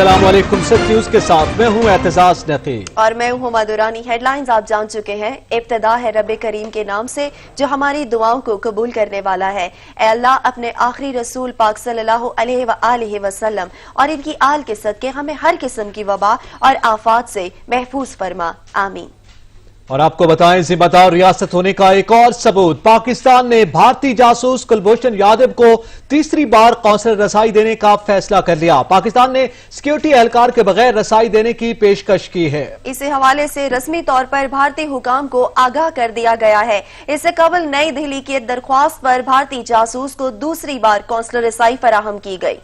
अस्सलाम वालेकुम। सच न्यूज के साथ मैं हूं एतजाज नकी और मैं हूं मधुरानी। हेडलाइंस आप जान चुके हैं। इब्तिदा है रब्बे करीम के नाम से जो हमारी दुआओं को कबूल करने वाला है। ए अल्लाह अपने आखिरी रसूल पाक सल्लल्लाहु अलैहि वसल्लम और इनकी आल के सदके हमें हर किस्म की वबा और आफात से महफूज फरमा, आमीन। और आपको बताएं, जिम्मेदार रियासत होने का एक और सबूत। पाकिस्तान ने भारतीय जासूस कुलभूषण यादव को तीसरी बार कौंसलर रसाई देने का फैसला कर लिया। पाकिस्तान ने सिक्योरिटी एहलकार के बगैर रसाई देने की पेशकश की है। इसी हवाले से रस्मी तौर पर भारतीय हुकाम को आगाह कर दिया गया है। इससे कबल नई दिल्ली की दरख्वास्त पर भारतीय जासूस को दूसरी बार कौंसलर रसाई फराहम की गई।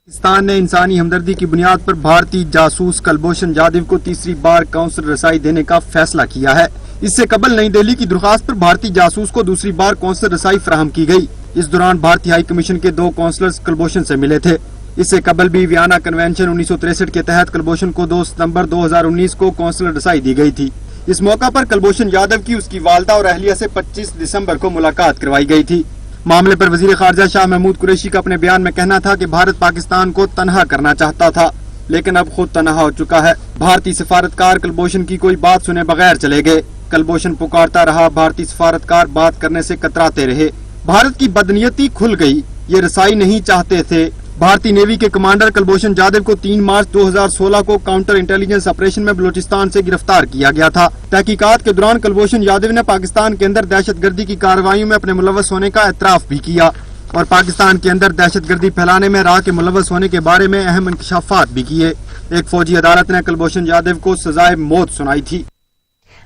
पाकिस्तान ने इंसानी हमदर्दी की बुनियाद पर भारतीय जासूस कुलभूषण यादव को तीसरी बार कौंसलर रसाई देने का फैसला किया है। इससे कबल नई दिल्ली की दरख्वास्त पर भारतीय जासूस को दूसरी बार कौंसलर रसाई फराहम की गई। इस दौरान भारतीय हाई कमीशन के 2 कौंसलर्स कुलभूषण से मिले थे। इससे कबल भी वियना कन्वेंशन 1963 के तहत कुलभूषण को 2 सितंबर 2019 को कौंसलर रसाई दी गई थी। इस मौका पर कुलभूषण यादव की उसकी वालदा और अहलिया से 25 दिसंबर को मुलाकात करवाई गई थी। मामले पर वजीर खारजा शाह महमूद कुरैशी का अपने बयान में कहना था कि भारत पाकिस्तान को तनहा करना चाहता था, लेकिन अब खुद तनहा हो चुका है। भारतीय सफारतकार कुलभूषण की कोई बात सुने बगैर चले गए। कुलभूषण पुकारता रहा, भारतीय सफारतकार बात करने से कतराते रहे। भारत की बदनीयती खुल गई, ये रसाई नहीं चाहते थे। भारतीय नेवी के कमांडर कुलभूषण यादव को 3 मार्च 2016 को काउंटर इंटेलिजेंस ऑपरेशन में बलूचिस्तान से गिरफ्तार किया गया था। तहकीकात के दौरान कुलभूषण यादव ने पाकिस्तान के अंदर दहशतगर्दी की कार्रवाइयों में अपने मुलव्वस होने का एतराफ भी किया और पाकिस्तान के अंदर दहशतगर्दी फैलाने में राह के मुलव्वस होने के बारे में अहम इंकशाफात भी किए। एक फौजी अदालत ने कुलभूषण यादव को सजाए मौत सुनाई थी।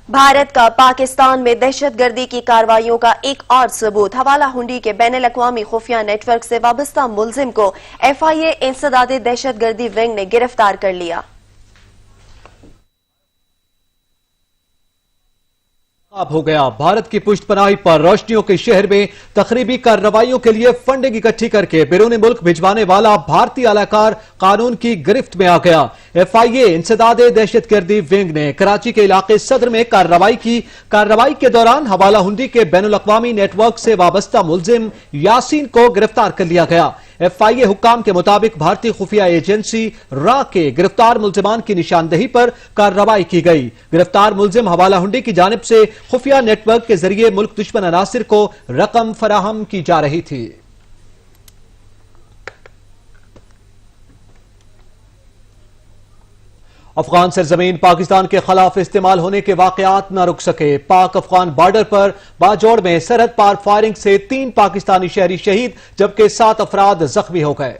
भारत का पाकिस्तान में दहशतगर्दी की कार्रवाइयों का एक और सबूत। हवाला हुंडी के बैनुल अक़वामी खुफिया नेटवर्क से वाबस्ता मुलजिम को FIA इंसदादे दहशतगर्दी विंग ने गिरफ्तार कर लिया। हो गया। भारत की पुष्टपनाही पर रोशनियों के शहर में तकरीबी कार्रवाइयों के लिए फंडिंग इकट्ठी करके बैरून मुल्क भिजवाने वाला भारतीय अलाकार कानून की गिरफ्त में आ गया। FIA इंसदादे दहशतगर्दी विंग ने कराची के इलाके सदर में कार्रवाई की। कार्रवाई के दौरान हवाला हुंडी के बैनुल अक़वामी नेटवर्क से वाबस्ता मुलजिम यासीन को गिरफ्तार कर लिया गया। FIA हुक्काम के मुताबिक भारतीय खुफिया एजेंसी रा के गिरफ्तार मुलजिमान की निशानदेही पर कार्रवाई की गई। गिरफ्तार मुलजिम हवाला हुंडी की जानिब से खुफिया नेटवर्क के जरिए मुल्क दुश्मन अनासिर को रकम फराहम की जा रही थी। अफगान सरजमीन पाकिस्तान के खिलाफ इस्तेमाल होने के वाकयात न रुक सके। पाक अफगान बॉर्डर पर बाजौड़ में सरहद पार फायरिंग से 3 पाकिस्तानी शहरी शहीद जबकि 7 अफराद जख्मी हो गए।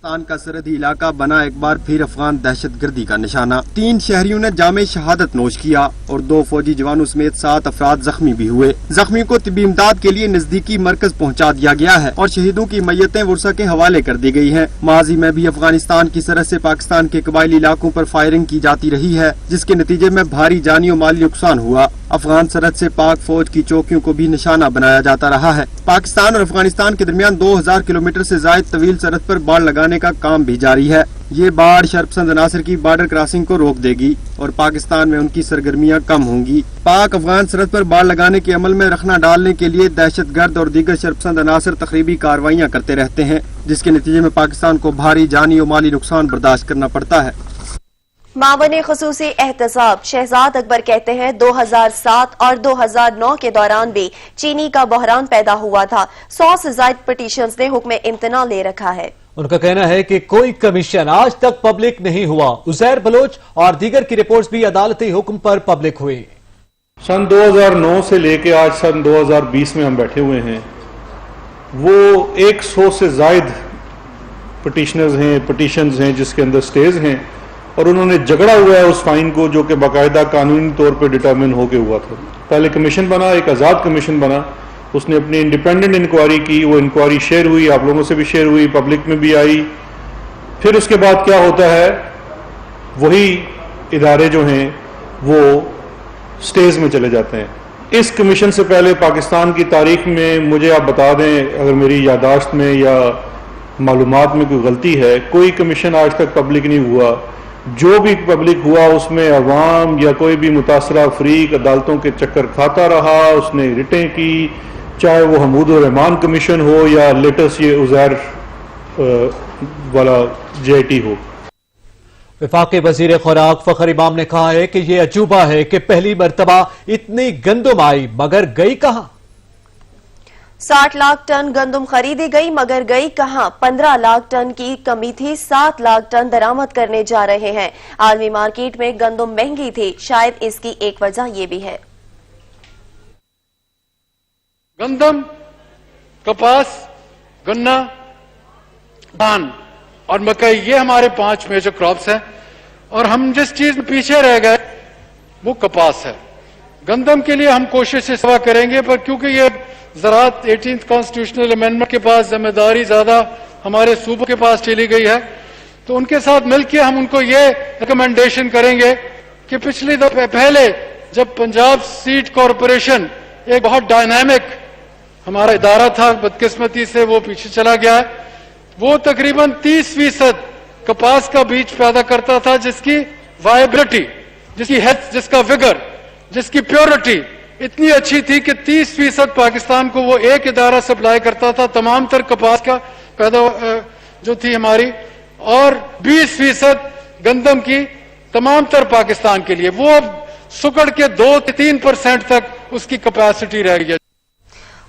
पाकिस्तान का सरहदी इलाका बना एक बार फिर अफगान दहशतगर्दी का निशाना। 3 शहरियों ने जामे शहादत नोश किया और 2 फौजी जवानों समेत 7 अफराद जख्मी भी हुए। जख्मी को तिब्बी इमदाद के लिए नजदीकी मरकज पहुंचा दिया गया है और शहीदों की मैयतें वर्षा के हवाले कर दी गई हैं। माजी में भी अफगानिस्तान की सरहद से पाकिस्तान के कबायली इलाकों पर फायरिंग की जाती रही है, जिसके नतीजे में भारी जानी और माली नुकसान हुआ। अफगान सरहद से पाक फौज की चौकियों को भी निशाना बनाया जाता रहा है। पाकिस्तान और अफगानिस्तान के दरमियान 2000 किलोमीटर से ज्यादा तवील सरहद पर बाढ़ लगाने का काम भी जारी है। ये बाढ़ शर्पसंद अनासर की बॉर्डर क्रॉसिंग को रोक देगी और पाकिस्तान में उनकी सरगर्मियां कम होंगी। पाक अफगान सरहद पर बाढ़ लगाने के अमल में रखना डालने के लिए दहशतगर्द और दीगर शर्पसंद अनासर तकरीबी कार्रवाइयां करते रहते हैं, जिसके नतीजे में पाकिस्तान को भारी जानी और माली नुकसान बर्दाश्त करना पड़ता है। मावने खुसूसी एहतसाब शहजाद अकबर कहते हैं 2007 और 2009 के दौरान भी चीनी का बहरान पैदा हुआ था। 100 से ज्यादा पिटीशंस ने हुक्म इम्तना ले रखा है। उनका कहना है कि कोई कमीशन आज तक पब्लिक नहीं हुआ। उजैर बलोच और दीगर की रिपोर्ट्स भी अदालती हुक्म पर पब्लिक हुई। सन 2009 से लेके आज सन 2020 में हम बैठे हुए हैं। वो 100 से ज्यादा पिटीशंस हैं जिसके अंदर स्टेज हैं और उन्होंने झगड़ा हुआ है उस फाइन को, जो कि बाकायदा कानूनी तौर पे डिटरमिन होके हुआ था। पहले कमीशन बना, एक आज़ाद कमीशन बना, उसने अपनी इंडिपेंडेंट इंक्वायरी की। वो इंक्वायरी शेयर हुई, आप लोगों से भी शेयर हुई, पब्लिक में भी आई। फिर उसके बाद क्या होता है, वही इदारे जो हैं वो स्टेज में चले जाते हैं। इस कमीशन से पहले पाकिस्तान की तारीख में, मुझे आप बता दें अगर मेरी यादाश्त में या मालूमात में कोई गलती है, कोई कमीशन आज तक पब्लिक नहीं हुआ। जो भी पब्लिक हुआ उसमें अवाम या कोई भी मुतासरा अफरीक अदालतों के चक्कर खाता रहा, उसने रिटें की, चाहे वो हमूद उर रहमान कमीशन हो या लेटेस्ट ये उज़ैर वाला JIT हो। वफाकी वजीर खुराक फखर इमाम ने कहा है कि यह अजूबा है कि पहली मर्तबा इतनी गंदुम आई मगर गई कहां। 60 लाख टन गंदम खरीदी गई मगर गई कहां। 15 लाख टन की कमी थी, 7 लाख टन दरामद करने जा रहे हैं। आलमी मार्केट में गंदम महंगी थी, शायद इसकी एक वजह यह भी है। गंदम, कपास, गन्ना, धान और मकई, ये हमारे 5 मेजर क्रॉप्स हैं और हम जिस चीज में पीछे रह गए वो कपास है। गंदम के लिए हम कोशिश इस वक्त करेंगे, पर क्योंकि ये ज़राअत 18th कॉन्स्टिट्यूशनल अमेंडमेंट के पास जिम्मेदारी ज्यादा हमारे सूबों के पास चली गई है, तो उनके साथ मिलकर हम उनको ये रिकमेंडेशन करेंगे कि पिछली दफे पहले जब पंजाब सीड कॉरपोरेशन एक बहुत डायनामिक हमारा इदारा था, बदकिस्मती से वो पीछे चला गया है। वो तकरीबन 30% कपास का बीज पैदा करता था, जिसकी वायबिलिटी, जिसकी हेल्थ, जिसका विगर, जिसकी प्योरिटी इतनी अच्छी थी कि 30% पाकिस्तान को वो एक इदारा सप्लाई करता था तमाम तर कपास का पैदा जो थी हमारी, और 20% गंदम की तमाम तर पाकिस्तान के लिए। वो अब सुकड़ के 2-3% तक उसकी कैपेसिटी रह गई है।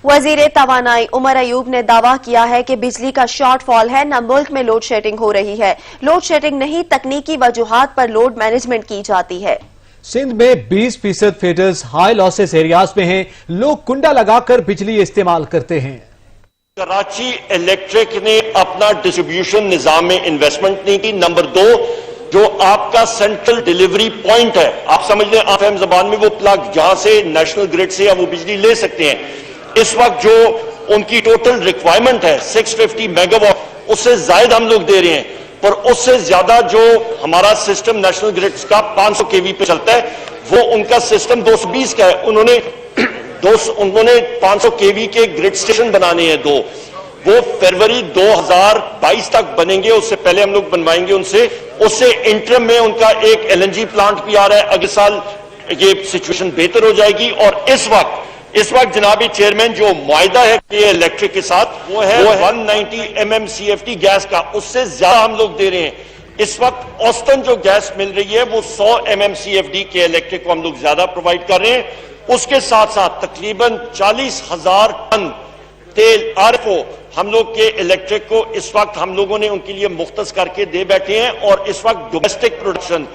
वजीर तवानाई उमर अयूब ने दावा किया है कि बिजली का शॉर्टफॉल है, न मुल्क में लोड शेडिंग हो रही है। लोड शेडिंग नहीं, तकनीकी वजूहात पर लोड मैनेजमेंट की जाती है। सिंध में 20% फीडर्स हाई लॉसेस एरियाज में हैं। लोग कुंडा लगाकर बिजली इस्तेमाल करते हैं। कराची इलेक्ट्रिक ने अपना डिस्ट्रीब्यूशन निजाम में इन्वेस्टमेंट नहीं की। नंबर 2, जो आपका सेंट्रल डिलीवरी पॉइंट है, आप समझ लें आफहम जबान में, वो प्लग जहां से नेशनल ग्रिड से या वो बिजली ले सकते हैं। इस वक्त जो उनकी टोटल रिक्वायरमेंट है 650 मेगावाट, उससे ज्यादा हम लोग दे रहे हैं, पर उससे ज्यादा जो हमारा सिस्टम नेशनल ग्रिड का 500 kV पे चलता है, वो उनका सिस्टम 220 का है। उन्होंने 500 kV के ग्रिड स्टेशन बनाने हैं 2, वो फरवरी 2022 तक बनेंगे। उससे पहले हम लोग बनवाएंगे उनसे। उससे इंटरम में उनका एक LNG प्लांट भी आ रहा है। अगले साल ये सिचुएशन बेहतर हो जाएगी। और इस वक्त जनाबी चेयरमैन जो मुआहिदा है ये इलेक्ट्रिक के साथ, वो है 190 MMCFT गैस का, उससे ज्यादा हम लोग दे रहे हैं। इस वक्त औसतन जो गैस मिल रही है वो 100 MMCFD के इलेक्ट्रिक को हम लोग ज्यादा प्रोवाइड कर रहे हैं। उसके साथ साथ तकरीबन 40,000 टन तेल RFO हम लोग के इलेक्ट्रिक को इस वक्त हम लोगों ने उनके लिए मुख्तस करके दे बैठे हैं। और इस वक्त डोमेस्टिक प्रोडक्शन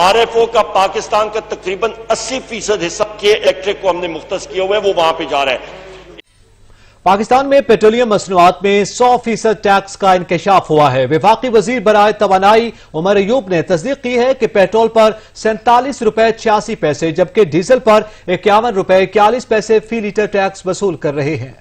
RFO का पाकिस्तान का तकरीबन 80% हिस्सा के इलेक्ट्रिक को हमने मुख्तस किया हुआ है, वो वहां पे जा रहा है। पाकिस्तान में पेट्रोलियम मसनूआत में 100% टैक्स का इंकशाफ हुआ है। वफाकी वजीर बराए तवानाई उमर अयूब ने तस्दीक की है कि पेट्रोल पर 47 रुपए 86 पैसे जबकि डीजल पर 51 रुपए 41 पैसे फी लीटर टैक्स वसूल कर रहे हैं।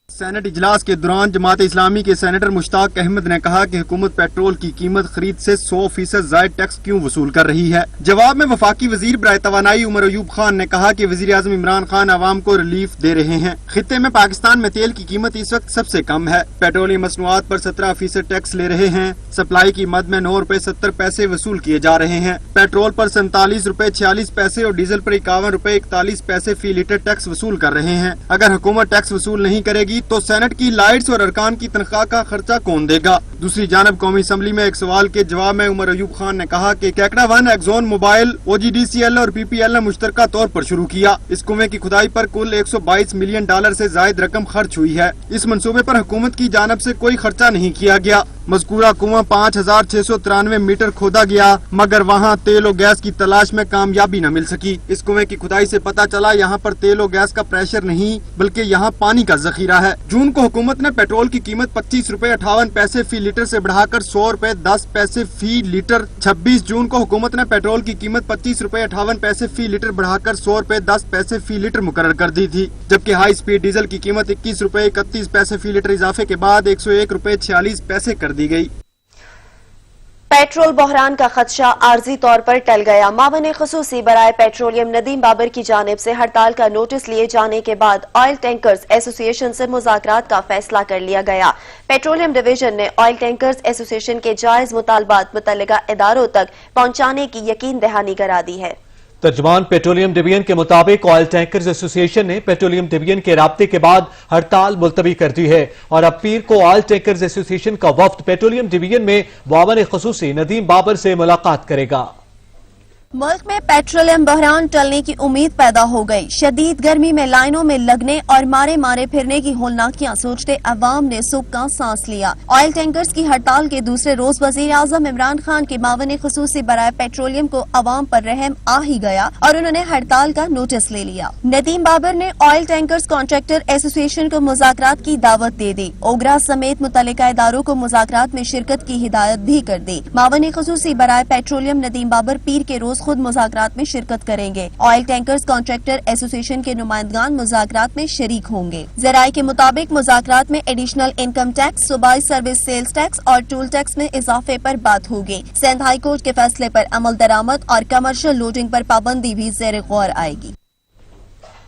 सेनेट इजलास के दौरान जमात इस्लामी के सेनेटर मुश्ताक अहमद ने कहा कि हुकूमत पेट्रोल की कीमत खरीद से 100% जायद टैक्स क्यों वसूल कर रही है। जवाब में वफाकी वजीर बराए तवानाई उमर अयूब खान ने कहा कि वजीर आजम इमरान खान आवाम को रिलीफ दे रहे हैं। खित्ते में पाकिस्तान में तेल की कीमत इस वक्त सबसे कम है। पेट्रोलियम मसनूआत पर 17% टैक्स ले रहे हैं। सप्लाई की मद में 9 रुपए 70 पैसे वसूल किए जा रहे हैं। पेट्रोल पर 47 रुपए 46 पैसे और डीजल पर 51 रुपए 41 पैसे फी लीटर टैक्स वसूल कर रहे हैं। अगर हुकूमत टैक्स वसूल नहीं करेगी तो सेनेट की लाइट्स और अरकान की तनख्वाह का खर्चा कौन देगा। दूसरी जानब कौमी असम्बली में एक सवाल के जवाब में उमर अयूब खान ने कहा कि कैकड़ा 1 एक्सोन मोबाइल OGDCL और PPL ने मुश्तरका तौर पर शुरू किया। इस कुएं की खुदाई पर कुल $122 मिलियन से जायद रकम खर्च हुई है। इस मंसूबे पर हुकूमत की जानब से कोई खर्चा नहीं किया गया। मज़कूरा कुआं 5693 मीटर खोदा गया मगर वहाँ तेल और गैस की तलाश में कामयाबी न मिल सकी। इस कुएं की खुदाई से पता चला यहाँ पर तेल और गैस का प्रेशर नहीं बल्कि यहाँ पानी का जखीरा है। जून को हुकूमत ने पेट्रोल की कीमत 25 रुपए 58 पैसे फी लीटर से बढ़ाकर 100 रुपए 10 पैसे फी लीटर। 26 जून को हुकूमत ने पेट्रोल की कीमत 25 रुपए 58 पैसे फी लीटर बढ़ाकर 100 रुपए 10 पैसे फी लीटर मुकर्रर कर दी थी। जबकि हाई स्पीड डीजल की कीमत 21 रुपए 31 पैसे फी लीटर इजाफे के बाद 101 रुपए 46 पैसे कर दी गई। पेट्रोल बहरान का खदशा आर्जी तौर पर टल गया। मावन खुसूसी बराए पेट्रोलियम नदीम बाबर की जानिब से हड़ताल का नोटिस लिए जाने के बाद ऑयल टैंकर्स एसोसिएशन से मुज़ाकरात का फैसला कर लिया गया। पेट्रोलियम डिवीजन ने ऑयल टैंकर्स एसोसिएशन के जायज मुतालबात मुतल्लिका इदारों तक पहुंचाने की यकीन दहानी करा दी है। तर्जुमान पेट्रोलियम डिवीजन के मुताबिक ऑयल टैंकर्स एसोसिएशन ने पेट्रोलियम डिवीजन के राब्ते के बाद हड़ताल मुलतवी कर दी है और अब पीर को ऑयल टैंकर्स एसोसिएशन का वफ्द पेट्रोलियम डिवीजन में मुआवन खुसूसी नदीम बाबर से मुलाकात करेगा। मुल्क में पेट्रोलियम बहरान टलने की उम्मीद पैदा हो गई। शदीद गर्मी में लाइनों में लगने और मारे मारे फिरने की होलनाकियां सोचते अवाम ने सुख का सांस लिया। ऑयल टैंकर्स की हड़ताल के दूसरे रोज वजीर आजम इमरान खान के मावन खुसूसी बराए पेट्रोलियम को अवाम पर रहम आ ही गया और उन्होंने हड़ताल का नोटिस ले लिया। नदीम बाबर ने ऑयल टैंकर्स कॉन्ट्रैक्टर एसोसिएशन को मुज़ाकरात की दावत दे दी। ओगरा समेत मुतल्लिका इदारों को मुज़ाकरात में शिरकत की हिदायत भी कर दी। मावन खुसूसी बराए पेट्रोलियम नदीम बाबर पीर के रोज खुद मुज़ाकरात में शिरकत करेंगे। ऑयल टैंकर्स कॉन्ट्रैक्टर एसोसिएशन के नुमाइंदगान मुज़ाकरात में शरीक होंगे। ज़राए के मुताबिक मुज़ाकरात में एडिशनल इनकम टैक्स, सूबाई सर्विस सेल्स टैक्स और टूल टैक्स में इजाफे पर बात होगी। सिंध हाई कोर्ट के फैसले पर अमल दरामद और कमर्शियल लोडिंग पर पाबंदी भी ज़ेर गौर आएगी।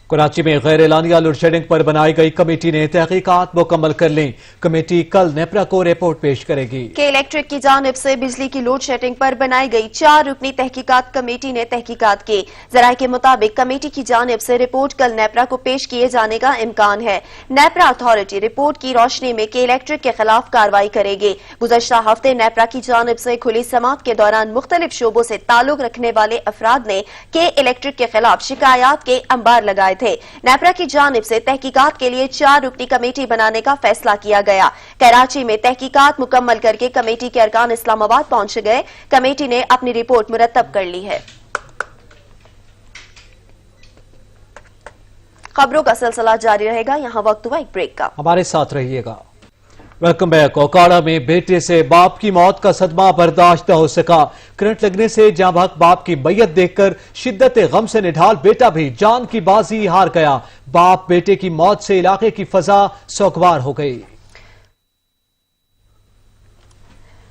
कराची में गैर एलानिया लोड शेडिंग पर बनाई गई कमेटी ने तहकीकात मुकम्मल कर ली। कमेटी कल नेपरा को रिपोर्ट पेश करेगी। के इलेक्ट्रिक की जानिब से बिजली की लोड शेडिंग पर बनाई गई 4 रुकनी तहकीकात कमेटी ने तहकीकात की। जराये के मुताबिक कमेटी की जानिब से रिपोर्ट कल नेपरा को पेश किए जाने का इम्कान है। नेपरा अथॉरिटी रिपोर्ट की रोशनी में के इलेक्ट्रिक के खिलाफ कार्रवाई करेगी। गुज़श्ता हफ्ते नेपरा की जानिब से खुली समात के दौरान मुख्तलिफ शोबों से ताल्लुक रखने वाले अफराद ने के इलेक्ट्रिक के खिलाफ शिकायत के अंबार लगाए थे। नेपरा की जानिब से तहकीकात के लिए 4 रुकनी कमेटी बनाने का फैसला किया गया। कराची में तहकीकात मुकम्मल करके कमेटी के अरकान इस्लामाबाद पहुंच गए। कमेटी ने अपनी रिपोर्ट मुरतब कर ली है। खबरों का सिलसिला जारी रहेगा। यहाँ वक्त हुआ एक ब्रेक का, हमारे साथ रहिएगा। Welcome back. ओकाड़ा में बेटे से बाप की मौत का सदमा बर्दाश्त न हो सका। करंट लगने से जाँ बहक बाप की मैयत देखकर शिद्दत गम से निढाल बेटा भी जान की बाजी हार गया। बाप बेटे की मौत से इलाके की फजा सोगवार हो गई।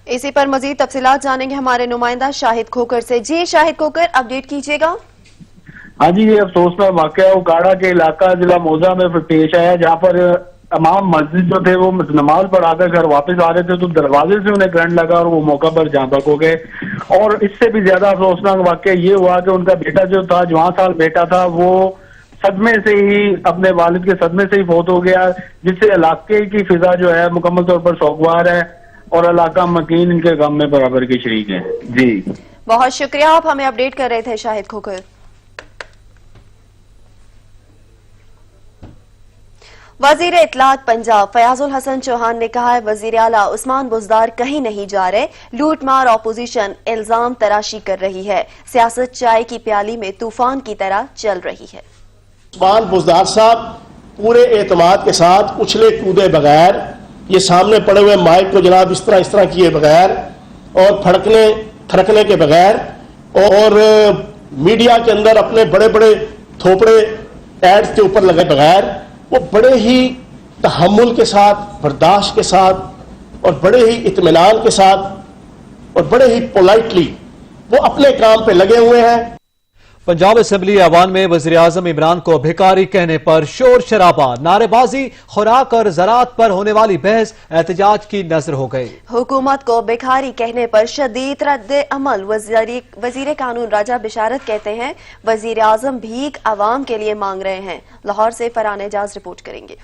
इसी पर मजीद तफसीलात जानेंगे हमारे नुमाइंदा शाहिद खोकर से। जी शाहिद खोकर, अपडेट कीजिएगा। हाँ जी, ये अफसोसनाक वाकया उकाड़ा के इलाका जिला मौजा में पेश आया, जहाँ पर इमाम मस्जिद जो थे वो नमाज पढ़ाकर घर वापस आ रहे थे तो दरवाजे से उन्हें करंट लगा और वो मौका पर जाँ बहक हो गए। और इससे भी ज्यादा अफसोसनाक वाकया ये हुआ कि उनका बेटा जो था, जवान साल बेटा था, वो सदमे से ही, अपने वालिद के सदमे से ही फौत हो गया, जिससे इलाके की फिजा जो है मुकम्मल तौर पर सोगवार है और इलाका मकीन इनके गम में बराबर के शरीक है। जी बहुत शुक्रिया, आप हमें अपडेट कर रहे थे शाहिद खोकर। वजीर इत्तलात पंजाब फयाजुल हसन चौहान ने कहा है वजीर आला उस्मान बुजदार कहीं नहीं जा रहे। लूट मार ऑपोजिशन इल्जाम तराशी कर रही है। सियासत चाय की प्याली में तूफान की तरह चल रही है। उस्मान बुजदार साहब पूरे एतमाद के साथ उछले कूदे बगैर, ये सामने पड़े हुए माइक को जनाब इस तरह किए बगैर और फड़कने थड़कने के बगैर और मीडिया के अंदर अपने बड़े बड़े थोपड़े एड्स के ऊपर लगे बगैर, वो बड़े ही तहम्मुल के साथ, बर्दाश्त के साथ और बड़े ही इत्मीनान के साथ और बड़े ही पोलाइटली वो अपने काम पे लगे हुए हैं। पंजाब असेंबली ऐवान में वज़ीर आज़म इमरान को भिखारी कहने पर शोर शराबा, नारेबाजी, खुराक और ज़राअत पर होने वाली बहस एहतजाज की नजर हो गई। हुकूमत को भिखारी कहने पर शदीद रद्द अमल। वजीर कानून राजा बिशारत कहते हैं वजीर आज़म भीख अवाम के लिए मांग रहे हैं। लाहौर से फरहान एजाज रिपोर्ट करेंगे।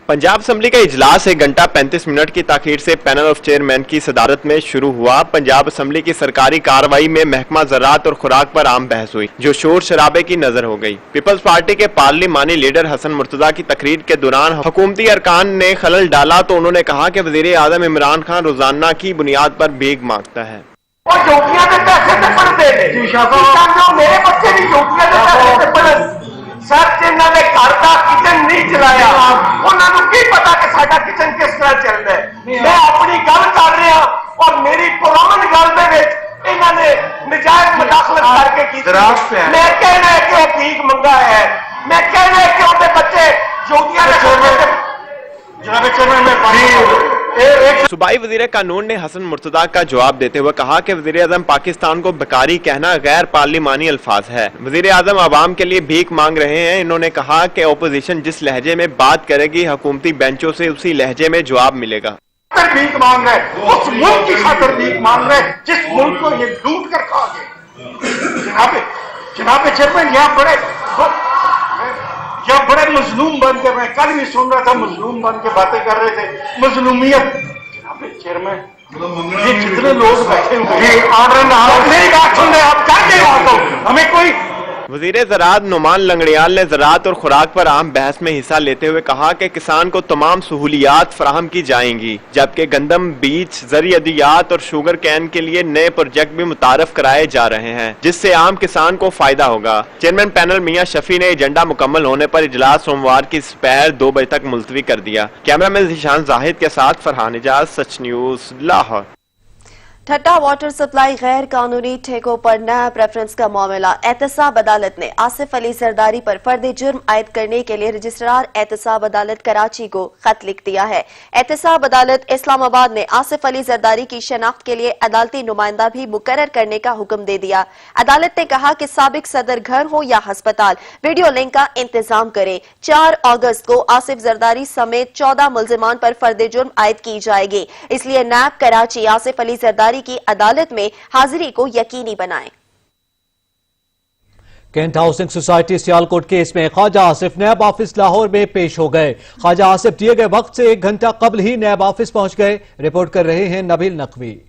पंजाब असेंबली का इजलास 1 घंटा 35 मिनट की ताखीर से पैनल ऑफ चेयरमैन की सदारत में शुरू हुआ। पंजाब असेंबली की सरकारी कार्रवाई में महकमा ज़राअत और खुराक पर आम बहस हुई, जो शोर शराबे की नजर हो गई। पीपल्स पार्टी के पार्लिमानी लीडर हसन मुर्तजा की तकरीर के दौरान हुकूमती अरकान ने खलल डाला तो उन्होंने कहा कि वजीर आज़म इमरान खान रोजाना की बुनियाद पर भीख मांगता है। सर जिन्हों ने घर का किचन नहीं चलाया उन्होंने की पता कि साडा किचन किस तरह चलता है। मैं अपनी गल कर रहा और मेरी पुरान गल में इन्होंने नजायज मुदाखलत करके की। मैं कहना है कि वह भीख मंगा है। मैं कहना है कि उनके बच्चे जोगियां सूबाई वजीर कानून ने हसन मुर्तजा का जवाब देते हुए कहा कि वजीर आजम पाकिस्तान को बेकारी कहना गैर पार्लिमानी अल्फाज है। वजीर आजम आवाम के लिए भीख मांग रहे हैं। इन्होंने कहा कि ओपोजिशन जिस लहजे में बात करेगी हुकूमती बेंचों से उसी लहजे में जवाब मिलेगा। भीख मांग रहे, उस मुल्क की खातिर भीख मांग रहे जिस मुल्क को ये लूट कर खा गए। जनाब चेयरमैन, यहाँ बड़े मजलूम बन के, मैं कल भी सुन रहा था, मजलूम बन के बातें कर रहे थे, मजलूमियत। जनाब चेयरमैन, ये कितने लोग बैठे हुए हैं, मेरी बात सुन रहे, आप क्या कह रहे हो? हमें कोई वजीर ज़राअत नुमान लंगड़ियाल ने ज़राअत और खुराक पर आम बहस में हिस्सा लेते हुए कहा कि किसान को तमाम सहूलियात फराहम की जाएंगी, जबकि गंदम, बीज, ज़री अद्वियात और शुगर कैन के लिए नए प्रोजेक्ट भी मुतारफ कराए जा रहे हैं, जिससे आम किसान को फायदा होगा। चेयरमैन पैनल मियां शफी ने एजेंडा मुकम्मल होने पर इजलास सोमवार की दोपहर 2 बजे तक मुलतवी कर दिया। कैमरामैन ज़ीशान जाहिद के साथ फरहान इजाज, सच न्यूज़, लाहौर। ठट्टा वाटर सप्लाई गैर कानूनी ठेकों पर नया प्रेफरेंस का मामला। एहतसाब अदालत ने आसिफ अली जरदारी पर फर्द जुर्म आयद करने के लिए रजिस्ट्रार एहतसाब अदालत कराची को खत लिख दिया है। एहतसाब अदालत इस्लामाबाद ने आसिफ अली जरदारी की शनाख्त के लिए अदालती नुमाइंदा भी मुकर्रर करने का हुक्म दे दिया। अदालत ने कहा कि साबिक सदर घर हो या अस्पताल, वीडियो लिंक का इंतजाम करे। 4 अगस्त को आसिफ जरदारी समेत 14 मुल्जिमान पर फर्द जुर्म आयद की जाएगी, इसलिए नैब कराची आसिफ अली जरदारी की अदालत में हाजिरी को यकीनी बनाए। Cantt housing society Sialkot case में ख्वाजा आसिफ नैब ऑफिस लाहौर में पेश हो गए। ख्वाजा आसिफ दिए गए वक्त से 1 घंटा कबल ही नैब ऑफिस पहुंच गए। रिपोर्ट कर रहे हैं नबील नकवी।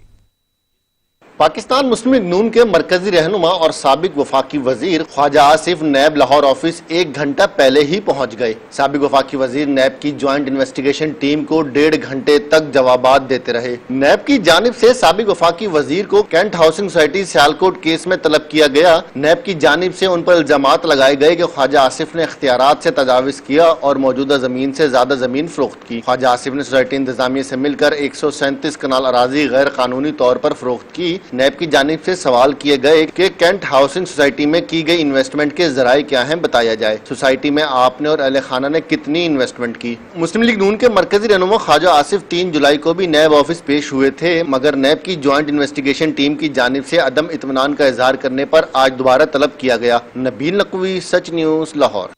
पाकिस्तान मुस्लिम लीग नून के मरकजी रहनुमा और साबिक वफाकी वजीर ख्वाजा आसिफ नैब लाहौर ऑफिस 1 घंटा पहले ही पहुंच गए। साबिक वफाकी वजीर नैब की ज्वाइंट इन्वेस्टिगेशन टीम को 1.5 घंटे तक जवाबात देते रहे। नैब की जानिब से साबिक वफाकी वजीर को cantt housing society Sialkot case में तलब किया गया। नैब की जानिब से उन पर इल्जामात लगाए गए कि ख्वाजा आसिफ ने इख्तियारात से तजाविज किया और मौजूदा जमीन से ज्यादा जमीन फरोख्त की। ख्वाजा आसिफ ने सोसाइटी इंतजामिया से मिलकर 137 कनाल अराजी गैर कानूनी तौर पर फरोख्त की। नैब की जानिब से सवाल किए गए कि कैंट हाउसिंग सोसाइटी में की गई इन्वेस्टमेंट के जराए क्या हैं, बताया जाए। सोसाइटी में आपने और अहले खाना ने कितनी इन्वेस्टमेंट की। मुस्लिम लीग नून के मरकजी रहनुमा ख्वाजा आसिफ 3 जुलाई को भी नैब ऑफिस पेश हुए थे, मगर नैब की ज्वाइंट इन्वेस्टिगेशन टीम की जानिब से अदम इत्मीनान का इजहार करने पर आज दोबारा तलब किया गया। नबील नकवी, सच न्यूज़, लाहौर।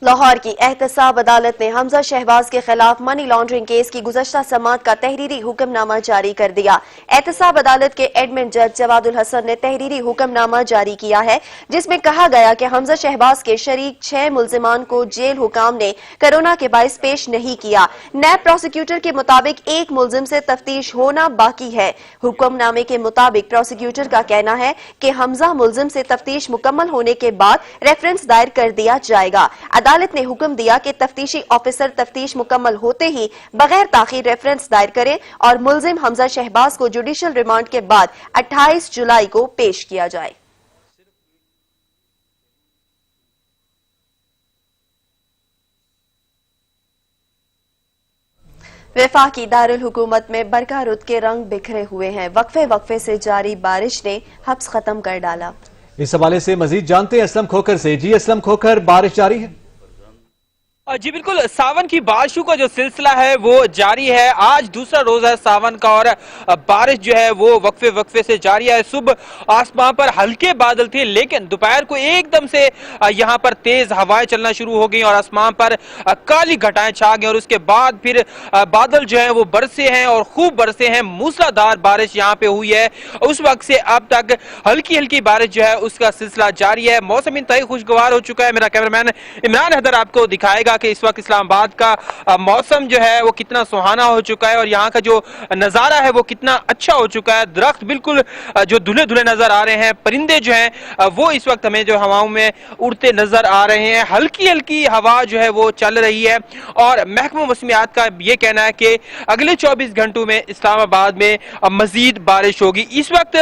लाहौर की एहतसाब अदालत ने हमजा शहबाज के खिलाफ मनी लॉन्ड्रिंग केस की गुज़श्ता समाअत का तहरीरी हुक्मनामा जारी कर दिया। एहतसाब अदालत के एडमिन जज जवादुल हसन ने तहरीरी हुक्मनामा जारी किया है, जिसमें कहा गया कि हमजा शहबाज के शरीक 6 मुल्जिमान को जेल हुकाम ने कोरोना के बाइस पेश नहीं किया। नैब प्रोसिक्यूटर के मुताबिक 1 मुल्जिम से तफ्तीश होना बाकी है। हुक्मनामे के मुताबिक प्रोसिक्यूटर का कहना है कि हमजा मुल्जिम से तफ्तीश मुकम्मल होने के बाद रेफरेंस दायर कर दिया जाएगा। अदालत ने हुक्म दिया कि तफ्तीशी ऑफिसर तफ्तीश मुकम्मल होते ही बगैर ताखीर रेफरेंस दायर करे और मुल्जिम हमजा शहबाज को जुडिशियल रिमांड के बाद 28 जुलाई को पेश किया जाए। वफाकी दारुल हुकूमत में बरका रुत के रंग बिखरे हुए हैं। वक्फे वक्फे से जारी बारिश ने हब्स खत्म कर डाला। इस हवाले से मजीद जानते हैं असलम खोखर से। जी असलम खोखर, बारिश जारी है? जी बिल्कुल, सावन की बारिशों का जो सिलसिला है वो जारी है। आज दूसरा रोज है सावन का और बारिश जो है वो वक्फे वक्फे से जारी है। सुबह आसमान पर हल्के बादल थे, लेकिन दोपहर को एकदम से यहाँ पर तेज हवाएं चलना शुरू हो गई और आसमान पर काली घटाएं छा गई और उसके बाद फिर बादल जो है वो बरसे हैं और खूब बरसे हैं। मूसलाधार बारिश यहाँ पे हुई है। उस वक्त से अब तक हल्की हल्की बारिश जो है उसका सिलसिला जारी है। मौसम इंतहाई खुशगवार हो चुका है। मेरा कैमरामैन इमरान हैदर आपको दिखाएगा कि इस वक्त इस्लामाबाद का मौसम जो है वो कितना सुहाना हो चुका है और यहाँ का जो नजारा है वो कितना अच्छा हो चुका है। दरख्त बिल्कुल जो धुले धुले नजर आ रहे हैं, परिंदे जो हैं वो इस वक्त हमें जो हवाओं में उड़ते नजर आ रहे हैं। हल्की हल्की हवा जो है वो चल रही है और महकमा मौसमियात का ये कहना है कि अगले 24 घंटों में इस्लामाबाद में मजीद बारिश होगी। इस वक्त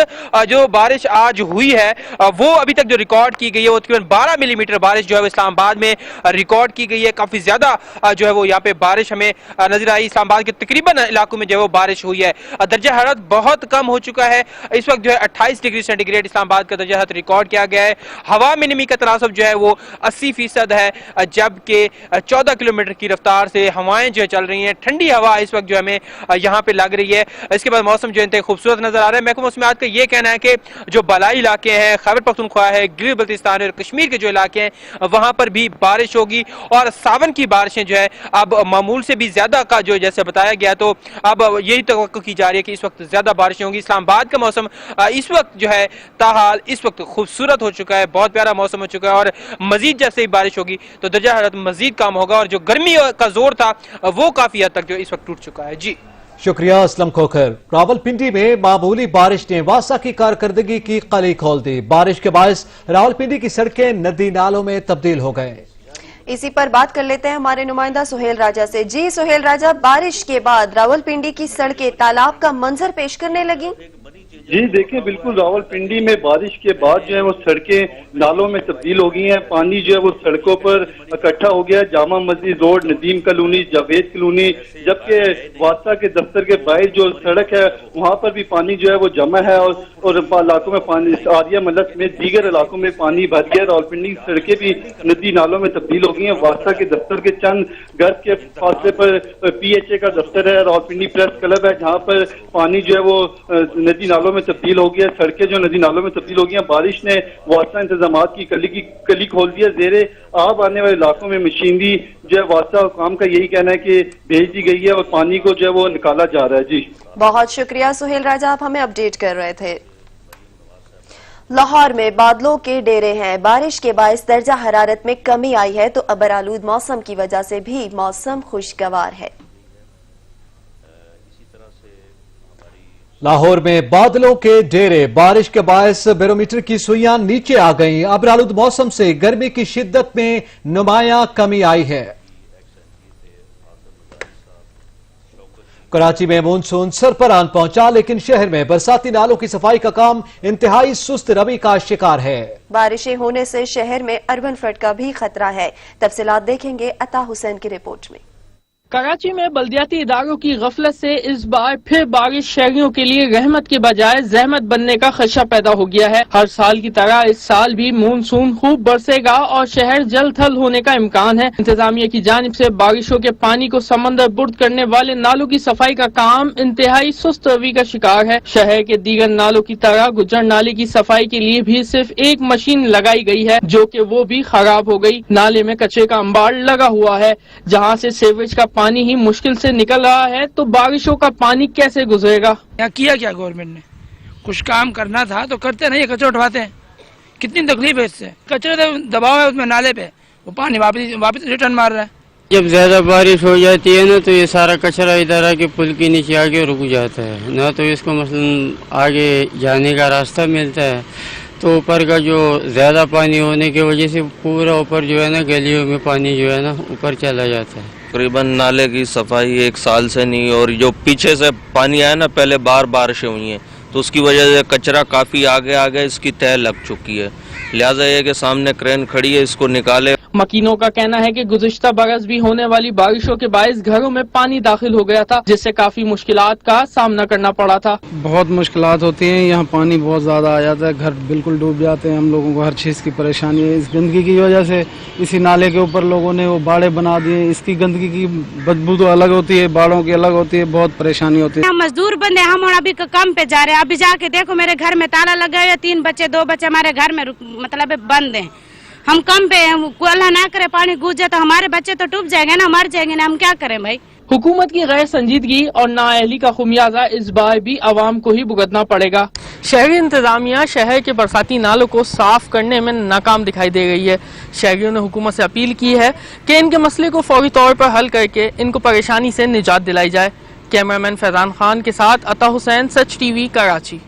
जो बारिश आज हुई है वो अभी तक जो रिकॉर्ड की गई है वो तकरीबन 12 मिलीमीटर बारिश जो है इस्लामाबाद में रिकॉर्ड की गई है। काफी ज्यादा जो है वो यहाँ पे बारिश हमें नजर आई। इस्लामाबाद के तकरीबन इलाकों में जो है वो बारिश हुई है। दर्जा हरारत बहुत कम हो चुका है। इस वक्त जो है 28 डिग्री सेंटीग्रेड इस्लामाबाद का दर्जा हरारत रिकॉर्ड किया गया है। हवा में नमी का तनासब जो है वो 80% है, जबकि 14 किलोमीटर की रफ्तार से हवाएं जो चल रही हैं। ठंडी हवा इस वक्त जो हमें यहाँ पे लग रही है। इसके बाद मौसम जो इंतहाई खूबसूरत नजर आ रहा है। महकमा मौसमियात का ये कहना है कि जो बलाई इलाके हैं, खैबर पख्तूनख्वा है, गिलगित बल्तिस्तान और कश्मीर के जो इलाके हैं वहां पर भी बारिश होगी और सावन की बारिशें जो है अब मामूल से भी ज्यादा का जो जैसे बताया गया, तो अब यही तवक्को की जा रही है कि इस वक्त ज्यादा बारिशें होंगी। इस्लामाबाद का मौसम इस वक्त जो है ताहाल इस वक्त खूबसूरत हो चुका है, बहुत प्यारा मौसम हो चुका है और मजीद जैसे ही बारिश होगी तो दर्जा हरारत मजीद कम होगा और जो गर्मी का जोर था वो काफी हद तक जो इस वक्त टूट चुका है। जी शुक्रिया असलम खोखर। रावलपिंडी में मामूली बारिश ने वासा की कारकर्दगी की कली खोल दी। बारिश के बायस रावलपिंडी की सड़कें नदी नालों में तब्दील हो गए। इसी पर बात कर लेते हैं हमारे नुमाइंदा सुहेल राजा से। जी सुहेल राजा, बारिश के बाद रावलपिंडी की सड़कें तालाब का मंजर पेश करने लगी। जी देखिए, बिल्कुल रावलपिंडी में बारिश के बाद जो है वो सड़कें नालों में तब्दील हो गई हैं। पानी जो है वो सड़कों पर इकट्ठा हो गया। Jama Masjid road, Nadeem colony, Javed colony, जबकि वासा के दफ्तर के बाहर जो सड़क है वहाँ पर भी पानी जो है वो जमा है और इलाकों में पानी, आरिया मलक में दीगर इलाकों में पानी भर गया। रावलपिंडी की सड़कें भी नदी नालों में तब्दील हो गई हैं। वासा के दफ्तर के चंद गज के फासले पर PHA का दफ्तर है, रावलपिंडी प्रेस क्लब है, जहाँ पर पानी जो है वो नदी नालों में तब्दील हो गया। सड़कें जो नदी नालों में तब्दील हो गई हैं। बारिश ने वासा इंतजाम की कली खोल दिया। जेरे आब आने वाले इलाकों में मशीनरी जो है वासा हुकाम का यही कहना है कि भेज दी गई है और पानी को जो है वो निकाला जा रहा है। जी बहुत शुक्रिया सुहेल राजा, आप हमें अपडेट कर रहे थे। लाहौर में बादलों के डेरे हैं। बारिश के बायस दर्जा हरारत में कमी आई है तो अबरालूद मौसम की वजह से भी मौसम खुशगवार है। लाहौर में बादलों के डेरे, बारिश के बायस बैरोमीटर की सुइयां नीचे आ गईं। अबरालूद मौसम से गर्मी की शिद्दत में नुमायां कमी आई है। कराची में मानसून सरपरान पहुंचा, लेकिन शहर में बरसाती नालों की सफाई का काम इंतहाई सुस्त रवि का शिकार है। बारिशें होने से शहर में अर्बन फ्लड का भी खतरा है। तफसीलात देखेंगे अता हुसैन की रिपोर्ट में। कराची में बल्दियाती इदारों की गफलत से इस बार फिर बारिश शहरियों के लिए रहमत के बजाय जहमत बनने का खदशा पैदा हो गया है। हर साल की तरह इस साल भी मानसून खूब बरसेगा और शहर जल थल होने का इम्कान है। इंतजामिया की जानिब से बारिशों के पानी को समंदर बुर्द करने वाले नालों की सफाई का काम इंतहाई सुस्त रवि का शिकार है। शहर के दीगर नालों की तरह गुजर नाले की सफाई के लिए भी सिर्फ एक मशीन लगाई गई है, जो कि वो भी खराब हो गई। नाले में कचरे का अंबार लगा हुआ है, जहाँ से सीवरेज का पानी ही मुश्किल से निकल रहा है, तो बारिशों का पानी कैसे गुजरेगा। किया क्या गवर्नमेंट ने? कुछ काम करना था तो करते नहीं, कचरा उठवाते हैं। कितनी तकलीफ है इससे। कचरे तो दबाव है उसमें नाले पे, वो पानी वापस रिटर्न मार रहा है। जब ज्यादा बारिश हो जाती है ना तो ये सारा कचरा इधर आके पुल के नीचे आके रुक जाता है, ना तो इसको मसलन आगे जाने का रास्ता मिलता है। तो ऊपर का जो ज्यादा पानी होने की वजह से पूरा ऊपर जो है ना गलियों में पानी जो है ना ऊपर चला जाता है। तकरीबन नाले की सफाई 1 साल से नहीं, और जो पीछे से पानी आया ना, पहले बारिशें हुई हैं तो उसकी वजह से कचरा काफी आगे इसकी तह लग चुकी है। लिहाजा ये कि सामने क्रेन खड़ी है, इसको निकाले। मकीनों का कहना है कि गुज़िश्ता बरस भी होने वाली बारिशों के बायस घरों में पानी दाखिल हो गया था, जिससे काफी मुश्किलात का सामना करना पड़ा था। बहुत मुश्किलात होती हैं, यहाँ पानी बहुत ज्यादा आ जाता है, घर बिल्कुल डूब जाते हैं। हम लोगों को हर चीज की परेशानी है। इस गंदगी की वजह से इसी नाले के ऊपर लोगों ने वो बाड़े बना दिए। इसकी गंदगी की बदबू तो अलग होती है, बाड़ों की अलग होती है, बहुत परेशानी होती है। हम मजदूर बंदे, हम और अभी काम पे जा रहे हैं। अभी जाके देखो मेरे घर में ताला लगा है, 3 बच्चे 2 बच्चे हमारे घर में मतलब बंद हैं। हम कम पे हैं, अल्लाह ना करे पानी घुस जाए तो हमारे बच्चे तो डूब जाएंगे ना, मर जाएंगे ना, हम क्या करें भाई। हुकूमत की गैर संजीदगी और नाअहली का खुमियाजा इस बार भी आवाम को ही भुगतना पड़ेगा। शहरी इंतजामिया शहर के बरसाती नालों को साफ करने में नाकाम दिखाई दे रही है। शहरियों ने हुकूमत से अपील की है कि इनके मसले को फौरी तौर पर हल करके इनको परेशानी से निजात दिलाई जाए। कैमरामैन फैजान खान के साथ अता हुसैन, सच TV, कराची।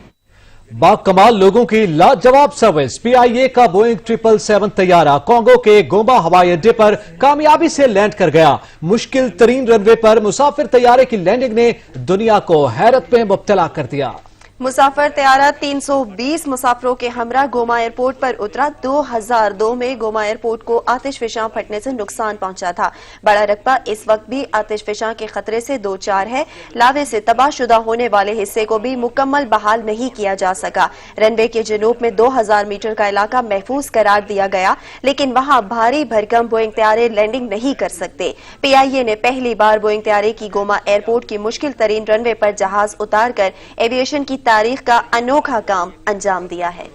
बाकमाल लोगों की लाजवाब सर्विस। PIA का बोइंग 777 तैयारा कांगो के गोमा हवाई अड्डे पर कामयाबी से लैंड कर गया। मुश्किल तरीन रनवे पर मुसाफिर तैयारे की लैंडिंग ने दुनिया को हैरत में मुब्तला कर दिया। मुसाफिर त्यारा 320 मुसाफिरों के हमरा गोमा एयरपोर्ट पर उतरा। 2002 में गोमा एयरपोर्ट को आतिशफिशां फटने से नुकसान पहुंचा था। बड़ा रकबा इस वक्त भी आतिशफिशां के खतरे से दो चार है। लावे से तबाहशुदा होने वाले हिस्से को भी मुकम्मल बहाल नहीं किया जा सका। रनवे के जनूब में 2000 मीटर का इलाका महफूज करार दिया गया, लेकिन वहां भारी भरकम बोइंग त्यारे लैंडिंग नहीं कर सकते। PIA ने पहली बार बोइंग त्यारे की गोमा एयरपोर्ट की मुश्किल तरीन रनवे पर जहाज उतार कर एविएशन की तारीख का अनोखा काम अंजाम दिया है।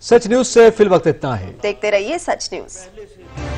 सच न्यूज से फिल वक्त इतना है। देखते रहिए सच न्यूज।